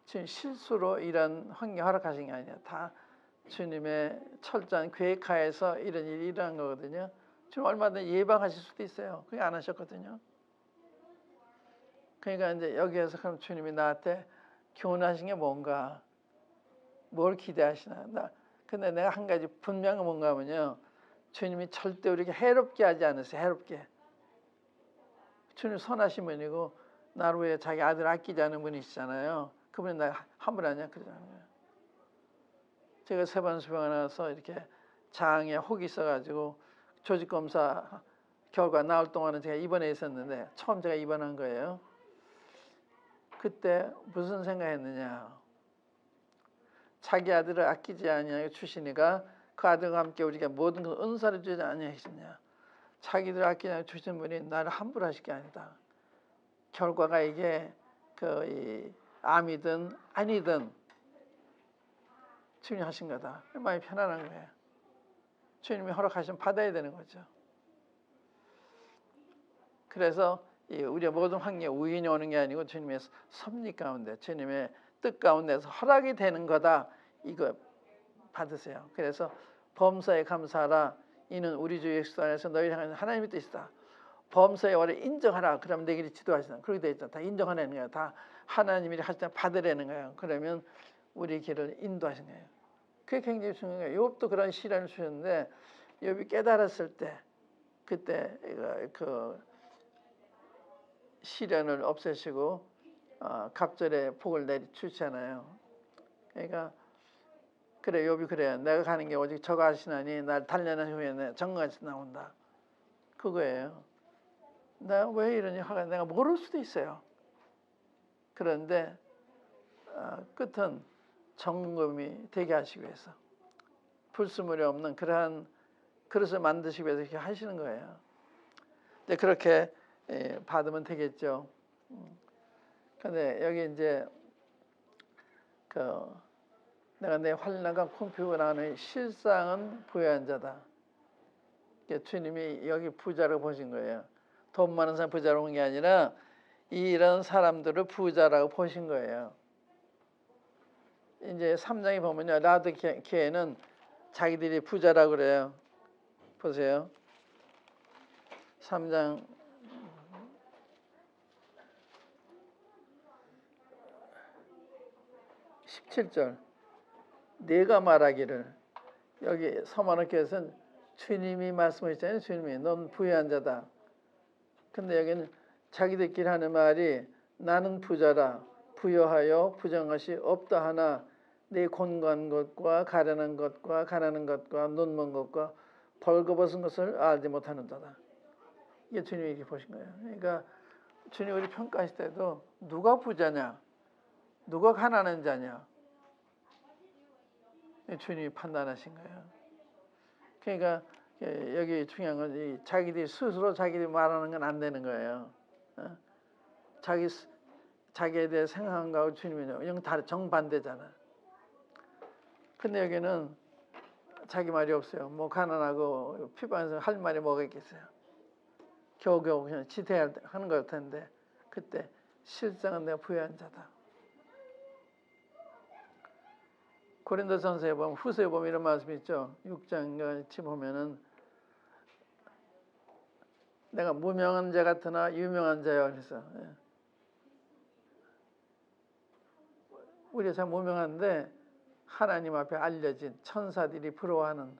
주님 실수로 이런 환경 허락하신 게 아니에요. 다 주님의 철저한 계획하에서 이런 일이 일어난 거거든요. 주님 얼마든지 예방하실 수도 있어요. 그게 안 하셨거든요. 그러니까 이제 여기에서 그럼 주님이 나한테 교훈하신 게 뭔가, 뭘 기대하시나. 근데 내가 한 가지 분명한 건 뭔가 하면요. 주님이 절대 우리에게 해롭게 하지 않으세요. 해롭게. 주님 선하신 분이고 나를 위해 자기 아들 아끼지 않은 분이시잖아요. 그분이 나 함부로 하냐 그러잖아요. 제가 세번수병원에 나서 이렇게 장에 혹이 있어가지고 조직검사 결과 나올 동안은 제가 입원해 있었는데 처음 제가 입원한 거예요. 그때 무슨 생각했느냐. 자기 아들을 아끼지 아니하고 주시니까 그 아들과 함께 우리가 모든 그 은사를 주지 아니하시냐. 자기들 아끼지 않고 주신 분이 나를 함부로 하실 게 아니다. 결과가 이게 이 암이든 아니든 주님이 하신 거다. 마음이 편안한 거예요. 주님이 허락하시면 받아야 되는 거죠. 그래서 우리의 모든 환경에 우연이 오는 게 아니고 주님의 섭리 가운데 주님의 뜻 가운데서 허락이 되는 거다. 이거 받으세요. 그래서 범사에 감사하라. 이는 우리 주 예수 안에서 너희를 향한 하나님의 뜻이다. 범사의 원을 인정하라. 그러면 내 길이 지도하시다. 그렇게 돼 있다. 다 인정하라는 거예요. 다 하나님이 하실 때 받으라는 거예요. 그러면 우리 길을 인도하시는 거예요. 그게 굉장히 중요한 거예요. 욥도 그런 시련을 주셨는데 욥이 깨달았을 때 그때 그 시련을 없애시고 갑절의 복을 내주시잖아요. 그러니까 그래 욥이 그래요. 내가 가는 게 오직 저가 하시나니 날 단련한 후에 정같이 나온다. 그거예요. 내가 왜 이러니 화가 내가 모를 수도 있어요. 그런데 끝은 정금이 되게 하시기 위해서 불순물이 없는 그러한 그릇을 만드시기 위해서 이렇게 하시는 거예요. 이제 그렇게 받으면 되겠죠. 근데 여기 이제 내가 내 환난과 궁핍을 아는 실상은 부유한 자다. 주님이 여기 부자로 보신 거예요. 돈 많은 사람 부자로 본 게 아니라 이런 사람들을 부자라고 보신 거예요. 이제 3장에 보면요. 라드케에는 자기들이 부자라고 그래요. 보세요. 3장 17절. 내가 말하기를 여기 서만학교에서는 주님이 말씀하셨잖아요. 주님이 넌 부유한 자다. 근데 여기는 자기들끼리 하는 말이 나는 부자라 부여하여 부정한 것이 없다 하나 내 곤고한 것과 가련한 것과 가난한 것과 눈먼 것과 벌거벗은 것을 알지 못하는 자다. 이게 주님이 이렇게 보신 거예요. 그러니까 주님 우리 평가하실 때도 누가 부자냐 누가 가난한 자냐 주님이 판단하신 거예요. 그러니까 여기 중요한 건 자기들이 스스로 자기들이 말하는 건 안 되는 거예요. 자기에 대해 생각한 거하고 주님이 영 다른 정반대잖아. 근데 여기는 자기 말이 없어요. 뭐 가난하고 피방에서 할 말이 뭐가 있겠어요. 겨우겨우 그냥 지대하는 걸 텐데 그때 실상은 내가 부유한 자다. 고린도전서에 보면 후서에 보면 이런 말씀이 있죠. 6장 같이 보면은 내가 무명한 자 같으나 유명한 자여 그래서 우리가 참 무명한데 하나님 앞에 알려진 천사들이 부러워하는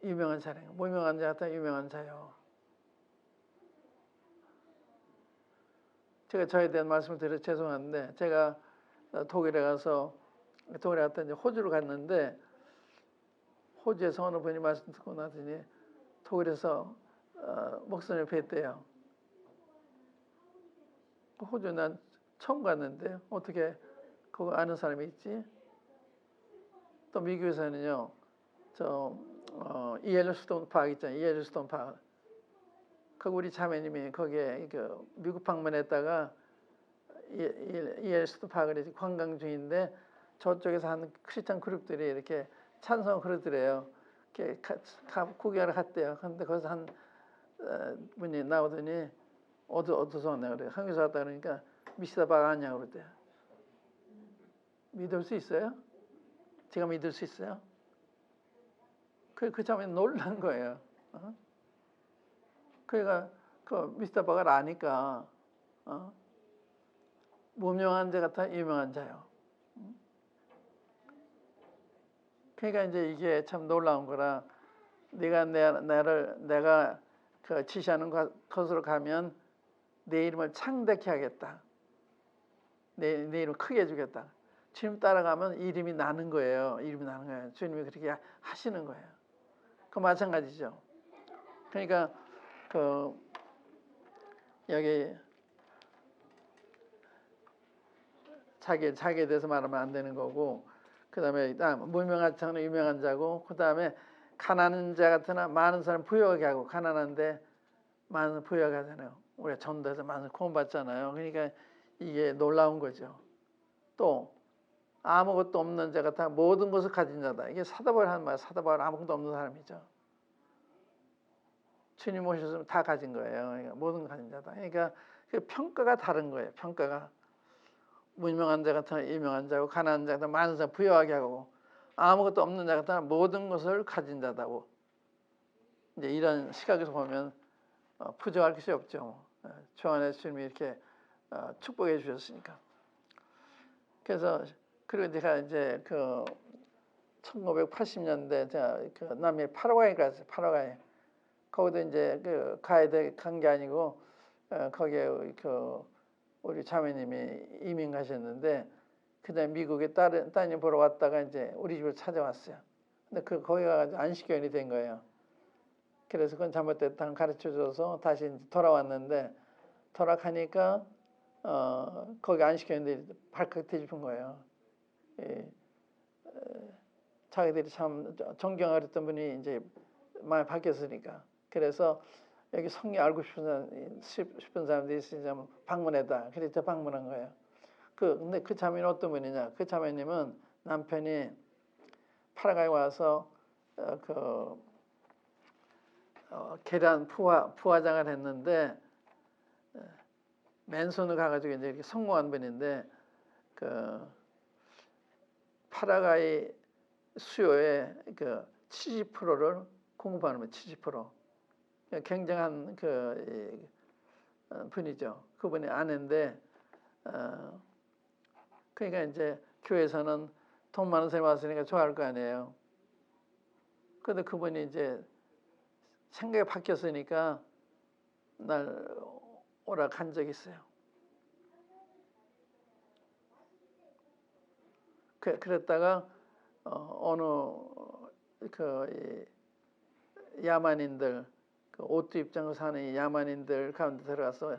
유명한 자래요. 무명한 자 같으나 유명한 자여. 제가 저에 대한 말씀을 드려 죄송한데 제가 독일에 갔다 이제 호주로 갔는데 호주에서 어느 분이 말씀 듣고 나더니 독일에서 목사님 뵀대요. 호주 난 처음 갔는데 어떻게 그거 아는 사람이 있지? 또 미국에서는요, 이엘스톤 파크 있잖아요. 이엘스톤 파크. 그 우리 자매님이 거기에 그 미국 방문했다가 이엘스톤 파크에 관광 중인데 저쪽에서 한 크리스찬 그룹들이 이렇게 찬송 그러더래요. 이렇게 구경하러 갔대요. 근데 거기서 한 분이 나오더니 어디서 왔냐 그래요. 한국에서 왔다 그러니까 미시다 바가 아니냐고 그러대요. 믿을 수 있어요? 제가 믿을 수 있어요? 그 자매는 놀란 거예요. 그러니까 그 미스터 바가를 아니까 무명한 자 같아 유명한 자요. 그러니까 이제 이게 참 놀라운 거라 내가 그 지시하는 것으로 가면 내 이름을 창대케 하겠다. 내 이름을 크게 해주겠다. 주님 따라가면 이름이 나는 거예요. 이름이 나는 거예요. 주님이 그렇게 하시는 거예요. 그 마찬가지죠. 그러니까 그 여기 자기에 대해서 말하면 안 되는 거고, 그 다음에 무명한 자는 유명한 자고, 그 다음에 가난한 자 같으나 많은 사람 부유하게 하고, 가난한데 많은 부유하게 하잖아요. 우리가 전도해서 많은 구원받잖아요. 그러니까 이게 놀라운 거죠. 또 아무것도 없는 자 같아 모든 것을 가진 자다. 이게 사도 바울이 하는 말. 사도 바울은 아무것도 없는 사람이죠. 주님 오셨으면 다 가진 거예요. 그러니까 모든 걸 가진 자다. 그러니까 그 평가가 다른 거예요. 평가가 무명한 자 같으나 유명한 자고, 가난한 자 같으나 많은 사람 부유하게 하고, 아무것도 없는 자 같으나 모든 것을 가진 자다고. 이제 이런 시각에서 보면 부족할 것이 없죠. 주 안에서 주님이 이렇게 축복해 주셨으니까. 그래서 그리고 제가 이제 그 1980년대 제가 그 남미 파라과이 갔어요. 파라과이. 거기도 이제 그 가야 간 게 아니고 거기에 그 우리 자매님이 이민 가셨는데 그다음에 미국에 따님 보러 왔다가 이제 우리 집을 찾아왔어요. 근데 거기 가가지고 안식교인이 된 거예요. 그래서 그건 잘못됐다는 가르쳐줘서 다시 이제 돌아왔는데 돌아가니까 거기 안식교인들이 발칵 뒤집은 거예요. 자기들이 참 존경하랬던 분이 이제 많이 바뀌었으니까. 그래서 여기 성경 알고 싶은 사람들이 있으면 방문해다. 그래서 방문한 거예요. 근데 그 자매는 어떤 분이냐? 그 자매님은 남편이 파라과이 와서 계란 부화장을 했는데 맨손을 가가지고 이제 이렇게 성공한 분인데 그 파라과이 수요의 그 70%를 공급하는 거예요. 70%. 굉장한 그 분이죠. 그분이 아내인데 그러니까 이제 교회에서는 돈 많은 사람이 왔으니까 좋아할 거 아니에요. 그런데 그분이 이제 생각이 바뀌었으니까 날 오라 간 적이 있어요. 그랬다가 어느 그 야만인들 그 옷도 입장을 사는 이 야만인들 가운데 들어가서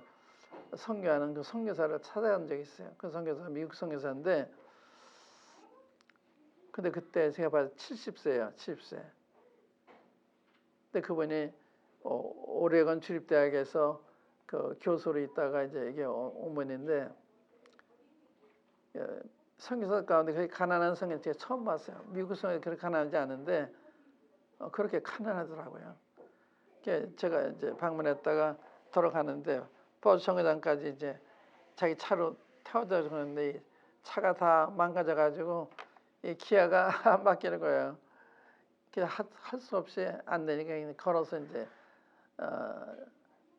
선교하는 그 선교사를 찾아간 적이 있어요. 그 선교사 미국 선교사인데 근데 그때 제가 봐서 70세예요. 70세. 근데 그분이 오레곤 주립대학에서 그 교수로 있다가 이제 이게 어머니인데 선교사 가운데 그렇게 가난한 성경 제가 처음 봤어요. 미국 성경이 그렇게 가난하지 않은데 그렇게 가난하더라고요. 제가 이제 방문했다가 돌아가는데 버스 정거장까지 이제 자기 차로 태워다 주는데 차가 다 망가져가지고 이 기아가 안 막히는 거예요. 할 수 없이 안 되니까 걸어서 이제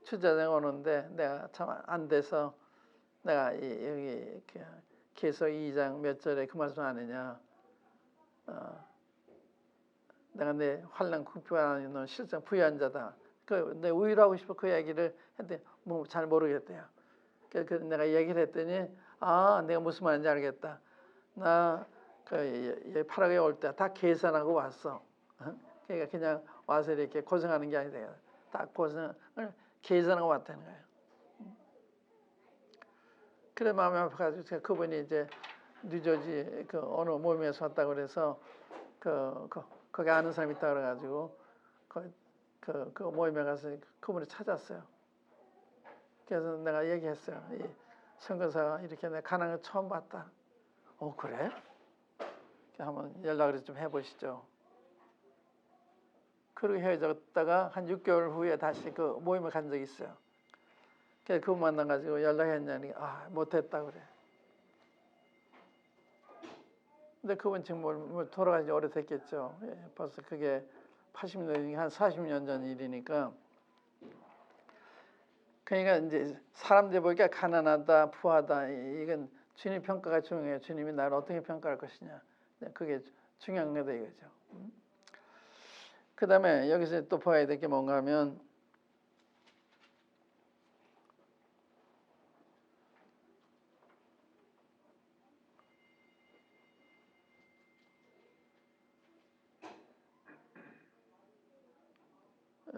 주차장에 오는데 내가 참 안 돼서 내가 여기 계속 2장 몇 절에 그 말씀 아니냐. 내가 내 환난 극복하는 넌 실상 부유한 자다. 내 우유하고 싶어 그 얘기를 했더니 뭐 잘 모르겠대요. 그래서 내가 얘기를 했더니 내가 무슨 말인지 알겠다. 나 파라과이 올 때 다 계산하고 왔어. 그러니까 그냥 와서 이렇게 고생하는 게 아니다. 다 고생을 계산하고 왔다는 거예요. 그래 마음이 아파가지고 그분이 이제 뉴저지 그 어느 모임에서 왔다고 그래서 거기 아는 사람이 있다 그래가지고 그 모임에 가서 그분을 찾았어요. 그래서 내가 얘기했어요. 이 선교사가 이렇게 내가 가난한 걸 처음 봤다. 그래? 한번 연락을 좀 해보시죠. 그리고 헤어졌다가 한 6개월 후에 다시 그 모임에 간 적이 있어요. 그래서 그분 만나가지고 연락했냐니 못했다 그래. 근데 그분 지금 뭐 돌아가신 지 오래됐겠죠. 벌써 그게 80년, 한 40년 전 일이니까. 그러니까 이제 사람들이 보기가 가난하다, 부하다, 이건 주님 평가가 중요해요. 주님이 나를 어떻게 평가할 것이냐. 그게 중요한 거다 이거죠. 그 다음에 여기서 또 봐야 될 게 뭔가 하면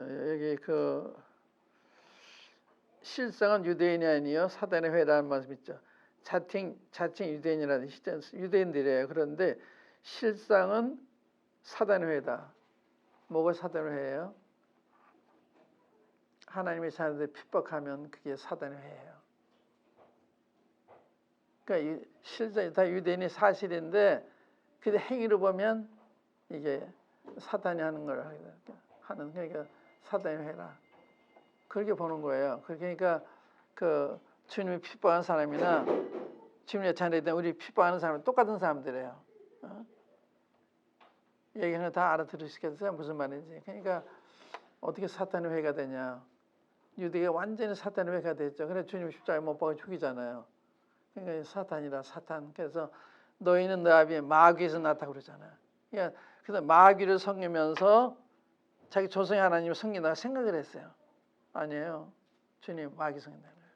여기 실상은 유대인이 아니요 사단의 회라는 말씀 있죠. 자칭 유대인이라는 유대인들이에요. 그런데 실상은 사단의 회다. 뭐가 사단의 회예요? 하나님의 자녀들 핍박하면 그게 사단의 회예요. 그러니까 실제 다 유대인이 사실인데 그 행위로 보면 이게 사단이 하는 걸 하는 그러니까 사단의 회라. 그렇게 보는 거예요. 그러니까 그 주님이 핍박하는 사람이나 주님의 자녀들 우리 핍박하는 사람은 똑같은 사람들이에요. 얘기는 다 알아들으시겠어요? 무슨 말인지. 그러니까 어떻게 사탄의 회가 되냐. 유대가 완전히 사탄의 회가 됐죠. 그래서 주님 십자가에 못 박아 죽이잖아요. 그러니까 사탄이라 사탄. 그래서 너희는 너 아비의 마귀에서 났다고 그러잖아요. 그러니까 그래서 마귀를 섬기면서 자기 조상의 하나님을 섬긴다고 생각을 했어요. 아니에요. 주님 마귀 섬긴다는 거예요.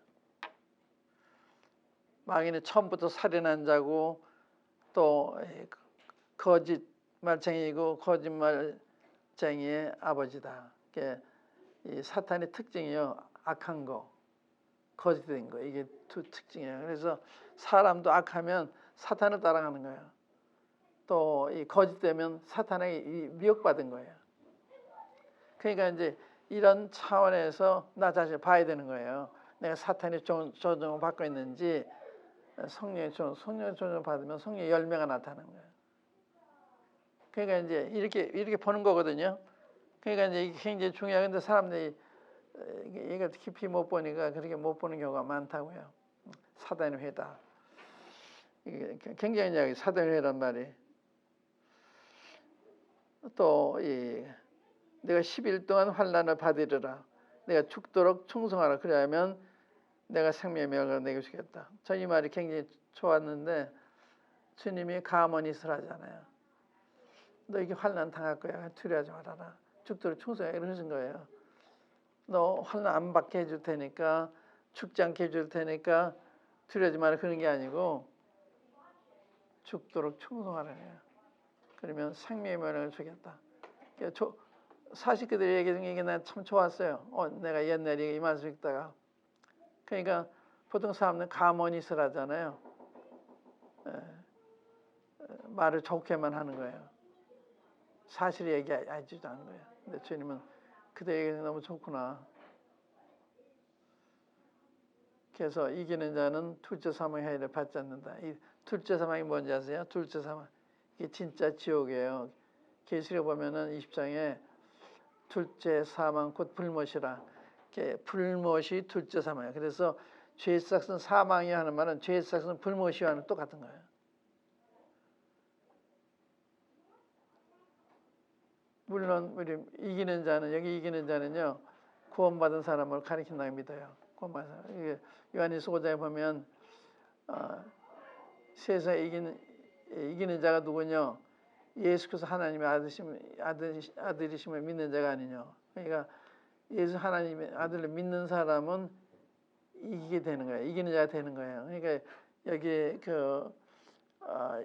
마귀는 처음부터 살인한 자고 또 거짓 말쟁이고 거짓말쟁이의 아버지다. 이 사탄의 특징이요. 악한 거, 거짓된 거. 이게 두 특징이에요. 그래서 사람도 악하면 사탄을 따라가는 거예요. 또 이 거짓되면 사탄에게 미혹받은 거예요. 그러니까 이제 이런 차원에서 나 자신을 봐야 되는 거예요. 내가 사탄의 조종을 받고 있는지 성령의 조종을 받으면 성령의 열매가 나타나는 거예요. 그러니까 이제 이렇게 보는 거거든요. 그러니까 이제 이게 굉장히 중요한데 사람들이 이걸 깊이 못 보니까 그렇게 못 보는 경우가 많다고요. 사단의 회다. 이게 굉장히 이야기 사단의 회란 말이. 또 내가 10일 동안 환난을 받으리라. 내가 죽도록 충성하라. 그래야면 내가 생명의 명을 내게 주겠다. 저 이 말이 굉장히 좋았는데 주님이 가모니스를 하잖아요. 너 이게 환난 당할 거야. 두려워하지 말아라. 죽도록 충성해. 그러신 거예요. 너 환난 안 받게 해줄 테니까 죽지 않게 해줄 테니까 두려워하지 마라. 그런 게 아니고 죽도록 충성하라네요. 그러면 생명의 면을 주겠다. 사실 그들이 얘기한 게 난 참 좋았어요. 내가 옛날에 이 말씀 읽다가 그러니까 보통 사람들은 가모니스를 하잖아요. 말을 좋게만 하는 거예요. 사실 얘기하지도 않는 거예요. 근데 주님은 그들 얘기가 너무 좋구나. 그래서 이기는 자는 둘째 사망의 해를 받지 않는다. 이 둘째 사망이 뭔지 아세요? 둘째 사망. 이게 진짜 지옥이에요. 계시록 보면은 20장에 둘째 사망 곧 불못이라. 이게 불못이 둘째 사망이에요. 그래서 죄의 삭은 사망이 하는 말은 죄의 삭은 불못이 하는 똑같은 거예요. 물론 우리 이기는 자는 여기 이기는 자는요 구원받은 사람을 가리킨다고 믿어요. 구원받은 사람. 이게 요한일서 5장에 보면 세상에 이기는 자가 누구냐? 예수께서 하나님의 아들이심을 믿는 자가 아니냐. 그러니까 예수 하나님의 아들을 믿는 사람은 이기게 되는 거예요. 이기는 자가 되는 거예요. 그러니까 여기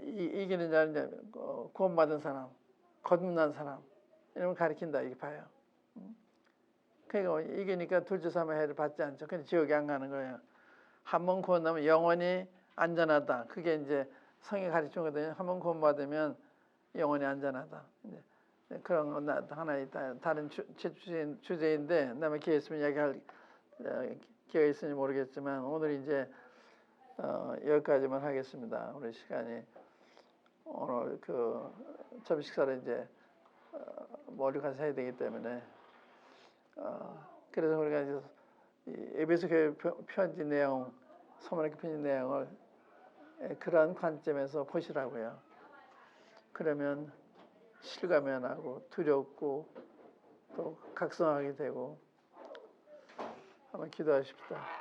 이기는 자는 구원받은 사람, 거듭난 사람 이런 걸 가리킨다 이렇게 봐요. 그러니까 이기니까 둘째 사망해를 받지 않죠. 근데 지옥에 안 가는 거예요. 한 번 구원하면 영원히 안전하다. 그게 이제 성이 가르친 거거든요. 한 번 구원받으면 영원히 안전하다. 그런 건 하나의 다른 주제인데 남의 기회 있으면 얘기할 기회가 있으니 모르겠지만 오늘 이제 여기까지만 하겠습니다. 우리 시간이 오늘 그 점심 식사를 이제 멀리 가서 해야 되기 때문에 그래서 우리가 이제 에베소 교회 편지 내용, 서문학교 편지 내용을 그러한 관점에서 보시라고요. 그러면 실감이 안 하고 두렵고 또 각성하게 되고 한번 기도하십시다.